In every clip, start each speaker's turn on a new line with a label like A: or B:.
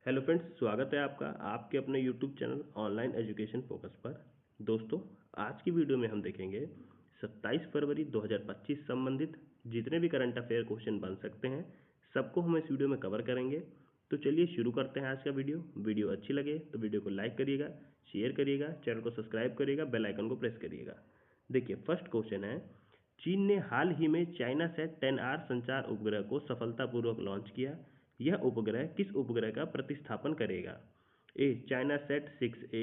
A: Hello friends, स्वागत है आपका आपके अपने YouTube channel online education focus पर। दोस्तों, आज की वीडियो में हम देखेंगे 27 फरवरी 2025 संबंधित जितने भी करंट अफेयर क्वेश्चन बन सकते हैं सबको हम इस वीडियो में कवर करेंगे। तो चलिए शुरू करते हैं आज का वीडियो अच्छी लगे तो वीडियो को लाइक करिएगा, शेयर करिएगा, चैनल को सब्सक्राइब करिएगा, बेल आइकन को प्रेस करिएगा। देखिए, फर्स्ट क्वेश्चन है, चीन ने हाल ही में चाइना सेट 10R संचार उपग्रह को सफलतापूर्वक लॉन्च किया। यह उपग्रह किस उपग्रह का प्रतिस्थापन करेगा? A China sat 6A,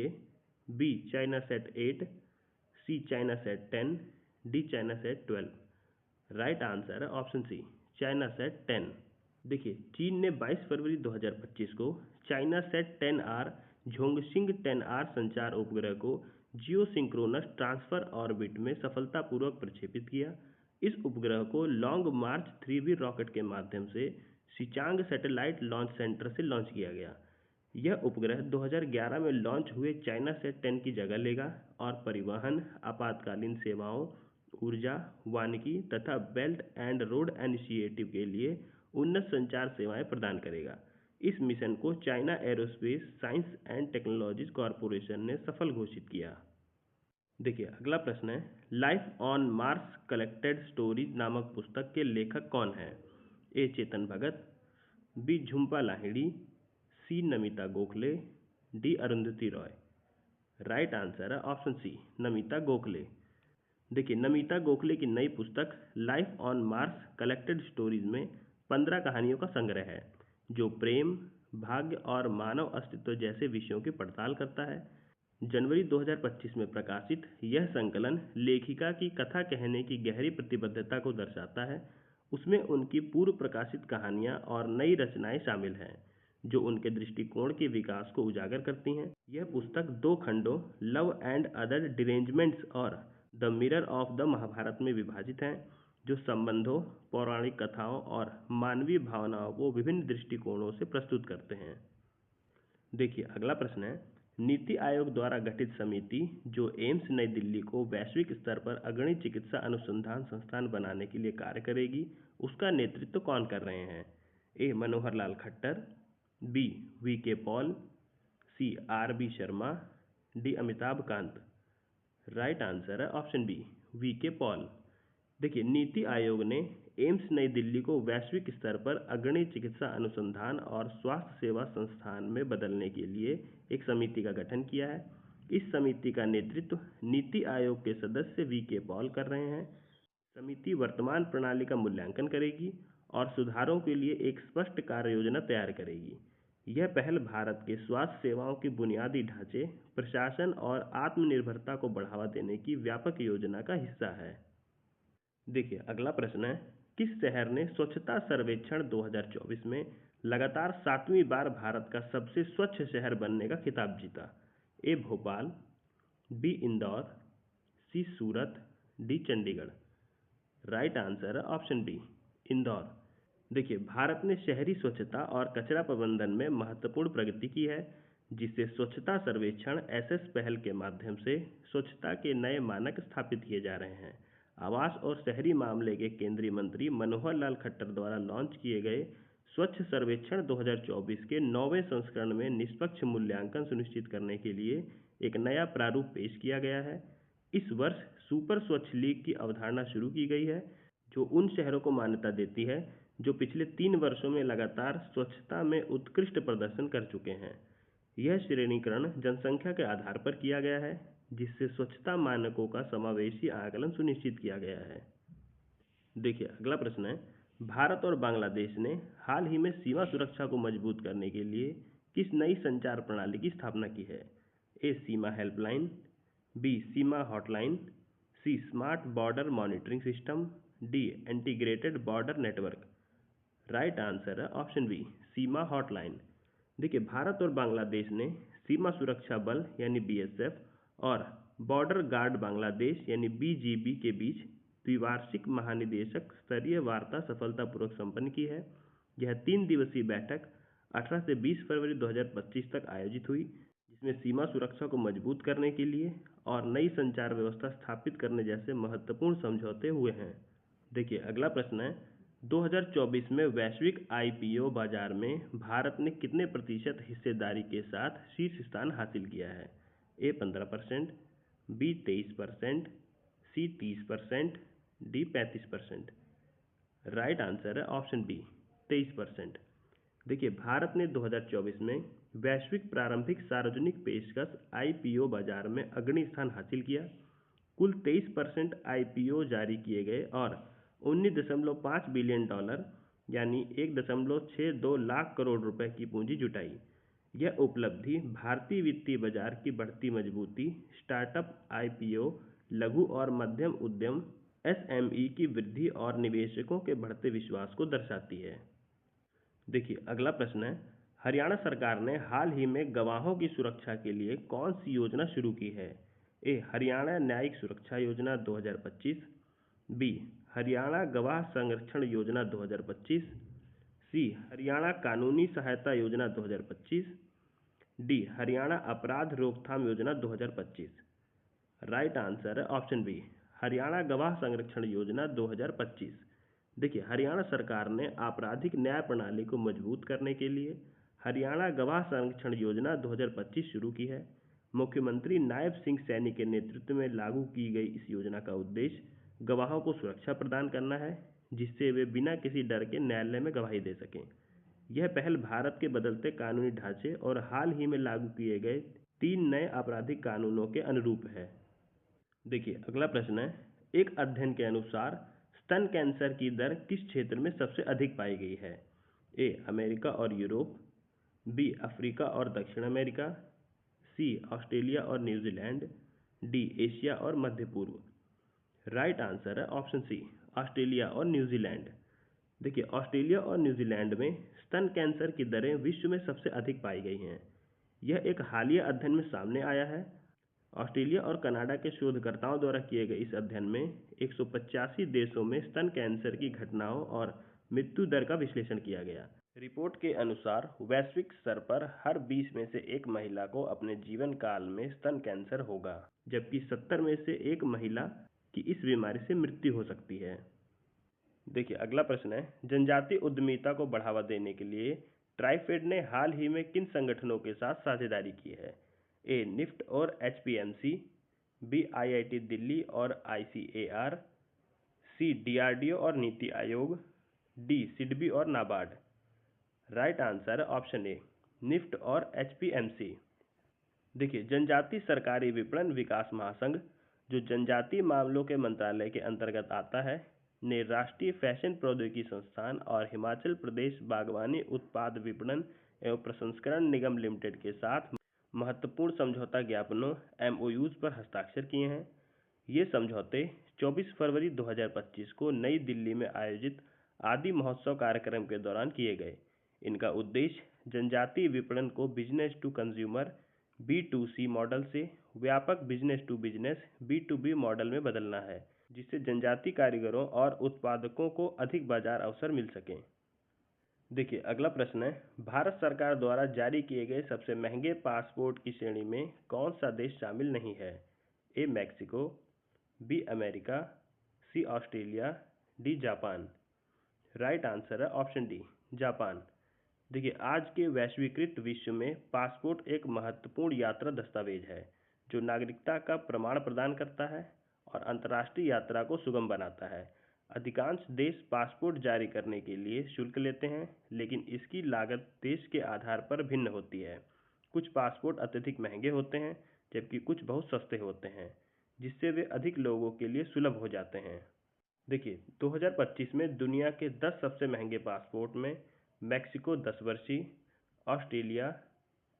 A: B China sat 8, C China sat 10, D China sat 12। Right answer है ऑप्शन सी, चाइना सेट 10। देखिए, चीन ने 22 फरवरी 2025 को चाइना सेट 10R झोंगसिंग 10R संचार उपग्रह को जियो सिंक्रोनस ट्रांसफर ऑर्बिट में सफलतापूर्वक प्रक्षेपित किया। इस उपग्रह को लॉन्ग मार्च 3B रॉकेट के माध्यम से सिचांग सैटेलाइट लॉन्च सेंटर से लॉन्च किया गया। यह उपग्रह 2011 में लॉन्च हुए चाइना सेट 10 की जगह लेगा और परिवहन, आपातकालीन सेवाओं, ऊर्जा, वानिकी तथा बेल्ट एंड रोड इनिशिएटिव के लिए उन्नत संचार सेवाएं प्रदान करेगा। इस मिशन को China aerospace science and technologies corporation ने सफल घोषित किया। देखिए, अगला प्रश्न है, life on Mars collected stories नामक पुस्तक के लेखक कौन है? A Chetan Bhagat, B Jhumpa Lahiri, C Namita Gokhale, D Arundhati Roy. Right answer है ऑप्शन सी, नमिता गोखले। देखिए, नमिता गोखले की नई पुस्तक life on Mars collected stories में 15 कहानियों का संग्रह है जो प्रेम, भाग्य और मानव अस्तित्व जैसे विषयों की पड़ताल करता है। जनवरी 2025 में प्रकाशित यह संकलन लेखिका की कथा कहने की गहरी प्रतिबद्धता को दर्शाता है। उसमें उनकी पूर्व प्रकाशित कहानियां और नई रचनाएं शामिल हैं जो उनके दृष्टिकोण के विकास को उजागर करती हैं। यह पुस्तक 2 खंडों लव एंड अदर डिरेंजमेंट्स और the mirror of the Mahabharata में विभाजित है, जो संबंधों, पौराणिक कथाओं और मानवीय भावनाओं को विभिन्न दृष्टिकोणों से प्रस्तुत करते हैं। देखिए, अगला प्रश्न है, नीति आयोग द्वारा गठित समिति जो एम्स नई दिल्ली को वैश्विक स्तर पर अग्रणी चिकित्सा अनुसंधान संस्थान बनाने के लिए कार्य करेगी, उसका नेतृत्व कौन कर रहे हैं? A Manohar Lal Khattar, B V K. Paul, C R B. Sharma, D Amitabh Kant. Right answer है ऑप्शन बी, वी.के. पॉल। देखिए, नीति आयोग ने एम्स नई दिल्ली को वैश्विक स्तर पर अग्रणी चिकित्सा अनुसंधान और स्वास्थ्य सेवा संस्थान में बदलने के लिए एक समिति का गठन किया है। इस समिति का नेतृत्व नीति आयोग के सदस्य वी.के. पॉल कर रहे हैं। समिति वर्तमान प्रणाली का मूल्यांकन करेगी और सुधारों के लिए एक स्पष्ट कार्य योजना तैयार करेगी। यह पहल भारत के स्वास्थ्य सेवाओं के बुनियादी ढांचे, प्रशासन और आत्मनिर्भरता को बढ़ावा देने की व्यापक योजना का हिस्सा है। देखिए, अगला प्रश्न है, किस शहर ने स्वच्छता सर्वेक्षण 2024 में लगातार 7वीं बार भारत का सबसे स्वच्छ शहर बनने का खिताब जीता? ए भोपाल, बी इंदौर, सी सूरत, डी चंडीगढ़। राइट आंसर है ऑप्शन डी, इंदौर। देखिए, भारत ने शहरी स्वच्छता और कचरा प्रबंधन में महत्वपूर्ण प्रगति की है, जिससे स्वच्छता सर्वेक्षण एसएस पहल के माध्यम से स्वच्छता के नए मानक स्थापित किए जा रहे हैं। आवास और शहरी मामले के केंद्रीय मंत्री मनोहर लाल खट्टर द्वारा लॉन्च किए गए स्वच्छ सर्वेक्षण 2024 के 9वें संस्करण में निष्पक्ष मूल्यांकन सुनिश्चित करने के लिए एक नया प्रारूप पेश किया गया है। इस वर्ष सुपर स्वच्छ लीग की अवधारणा शुरू की गई है, जो उन शहरों को मान्यता देती है जो पिछले 3 वर्षों में लगातार स्वच्छता में उत्कृष्ट प्रदर्शन कर चुके हैं। यह श्रेणीकरण जनसंख्या के आधार पर किया गया है, जिससे स्वच्छता मानकों का समावेशी आकलन सुनिश्चित किया गया है। देखिए, अगला प्रश्न है, भारत और बांग्लादेश ने हाल ही में सीमा सुरक्षा को मजबूत करने के लिए किस नई संचार प्रणाली की स्थापना की है? A Seema helpline, B Seema hotline, C smart border monitoring system, D integrated border network. Right answer है ऑप्शन बी, सीमा हॉटलाइन। देखिए, भारत और बांग्लादेश ने सीमा सुरक्षा बल यानी बीएसएफ और बॉर्डर गार्ड बांग्लादेश यानी बीजीबी के बीच द्विवार्षिक महानिदेशक स्तरीय वार्ता सफलतापूर्वक संपन्न की है। यह 3 दिवसीय बैठक 18 से 20 फरवरी 2025 तक आयोजित हुई, जिसमें सीमा सुरक्षा को मजबूत करने के लिए और नई संचार व्यवस्था स्थापित करने जैसे महत्वपूर्ण समझौते हुए हैं। देखिए, अगला प्रश्न है, 2024 में वैश्विक आईपीओ बाजार में भारत ने कितने प्रतिशत हिस्सेदारी के साथ शीर्ष स्थान हासिल किया है? ए 15%, बी 23%, सी 30%, डी 35%। राइट आंसर है ऑप्शन बी 23%। देखिए, भारत ने 2024 में वैश्विक प्रारंभिक सार्वजनिक पेशकश आईपीओ बाजार में अग्रणी स्थान हासिल किया। कुल 23% आईपीओ जारी किए गए और 19.5 बिलियन डॉलर यानी 1.62 लाख करोड़ रुपए की पूंजी जुटाई। यह उपलब्धि भारतीय वित्तीय बाजार की बढ़ती मजबूती, स्टार्टअप आईपीओ, लघु और मध्यम उद्यम एसएमई की वृद्धि और निवेशकों के बढ़ते विश्वास को दर्शाती है। देखिए, अगला प्रश्न है, हरियाणा सरकार ने हाल ही में गवाहों की सुरक्षा के लिए कौन सी योजना शुरू की है? ए हरियाणा न्यायिक सुरक्षा योजना 2025, बी हरियाणा गवाह संरक्षण योजना 2025, सी हरियाणा कानूनी सहायता योजना 2025, डी हरियाणा अपराध रोकथाम योजना 2025। राइट आंसर है ऑप्शन बी हरियाणा गवाह संरक्षण योजना 2025। देखिए, हरियाणा सरकार ने आपराधिक न्याय प्रणाली को मजबूत करने के लिए हरियाणा गवाह संरक्षण योजना 2025 शुरू की है। मुख्यमंत्री नायब सिंह सैनी के नेतृत्व में लागू की गई इस योजना का उद्देश्य गवाहों को सुरक्षा प्रदान करना है, जिससे वे बिना किसी डर के न्यायालय में गवाही दे सकें। यह पहल भारत के बदलते कानूनी ढांचे और हाल ही में लागू किए गए 3 नए आपराधिक कानूनों के अनुरूप है। देखिए, अगला प्रश्न है, एक अध्ययन के अनुसार स्तन कैंसर की दर किस क्षेत्र में सबसे अधिक पाई गई है? ए अमेरिका और यूरोप, बी अफ्रीका और दक्षिण अमेरिका, सी ऑस्ट्रेलिया और न्यूजीलैंड, डी एशिया और मध्य पूर्व। राइट आंसर है ऑप्शन सी ऑस्ट्रेलिया और न्यूजीलैंड। देखिए, ऑस्ट्रेलिया और न्यूजीलैंड में स्तन कैंसर की दरें विश्व में सबसे अधिक पाई गई हैं। यह एक हालिया अध्ययन में सामने आया है। ऑस्ट्रेलिया और कनाडा के शोधकर्ताओं द्वारा किए गए इस अध्ययन में 185 देशों में स्तन कैंसर की घटनाओं और मृत्यु दर का विश्लेषण किया गया। रिपोर्ट के अनुसार वैश्विक स्तर पर हर 20 में से एक महिला को अपने जीवन काल में स्तन कैंसर होगा, जबकि 70 में से एक महिला की इस बीमारी से मृत्यु हो सकती है। देखिए, अगला प्रश्न है, जनजातीय उद्यमिता को बढ़ावा देने के लिए ट्राइफेड ने हाल ही में किन संगठनों के साथ साझेदारी की है? ए निफ्ट और एचपीएमसी, बी आईआईटी दिल्ली और आईसीएआर, सी डीआरडीओ और नीति आयोग, डी सिडबी और नाबार्ड। राइट आंसर है ऑप्शन ए निफ्ट और एचपीएमसी। देखिए, जनजातीय सरकारी विपणन विकास महासंघ, जो जनजातीय मामलों के मंत्रालय के अंतर्गत आता है, ने राष्ट्रीय फैशन प्रौद्योगिकी संस्थान और हिमाचल प्रदेश बागवानी उत्पाद विपणन एवं प्रसंस्करण निगम लिमिटेड के साथ महत्वपूर्ण समझौता ज्ञापनों एमओयूज पर हस्ताक्षर किए हैं। ये समझौते 24 फरवरी 2025 को नई दिल्ली में आयोजित आदि महोत्सव कार्यक्रम के दौरान किए गए। इनका उद्देश्य जनजातीय विपणन को business to consumer B2C model से व्यापक business to business B2B model में बदलना है, जिससे जनजातीय कारीगरों और उत्पादकों को अधिक बाजार अवसर मिल सकें। देखिए, अगला प्रश्न है, भारत सरकार द्वारा जारी किए गए सबसे महंगे पासपोर्ट की श्रेणी में कौन सा देश शामिल नहीं है? A Mexico, B America, C Australia, D Japan. Right answer है ऑप्शन डी जापान। देखिए, आज के वैश्वीकृत विश्व में पासपोर्ट एक महत्वपूर्ण यात्रा दस्तावेज है, जो नागरिकता का प्रमाण प्रदान करता है और अंतर्राष्ट्रीय यात्रा को सुगम बनाता है। अधिकांश देश पासपोर्ट जारी करने के लिए शुल्क लेते हैं, लेकिन इसकी लागत देश के आधार पर भिन्न होती है। कुछ पासपोर्ट अत्यधिक महंगे होते हैं, जबकि कुछ बहुत सस्ते होते हैं, जिससे वे अधिक लोगों के लिए सुलभ हो जाते हैं। देखिए, 2025 में दुनिया के 10 सबसे महंगे पासपोर्ट में मैक्सिको 10 वर्षीय, ऑस्ट्रेलिया,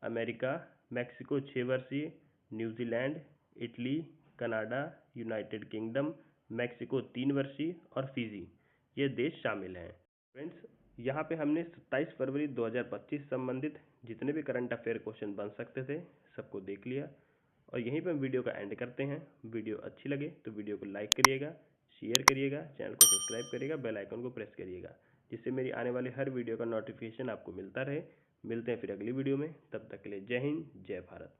A: अमेरिका, मैक्सिको 6 वर्षीय, New Zealand, Italy, Canada, United kingdom, Mexico 3 वर्षीय और फिजी, ये देश शामिल हैं। फ्रेंड्स, यहाँ पे हमने 27 फरवरी 2025 संबंधित जितने भी करंट अफेयर क्वेश्चन बन सकते थे सबको देख लिया, और यहीं पर हम वीडियो का एंड करते हैं। वीडियो अच्छी लगे तो वीडियो को लाइक करिएगा, शेयर करिएगा, चैनल को सब्सक्राइब करिएगा, बेल आइकन को प्रेस करिएगा, जिससे मेरी आने वाली हर वीडियो का नोटिफिकेशन आपको मिलता रहे। मिलते हैं फिर अगली वीडियो में, तब तक के लिए जय हिंद, जय भारत।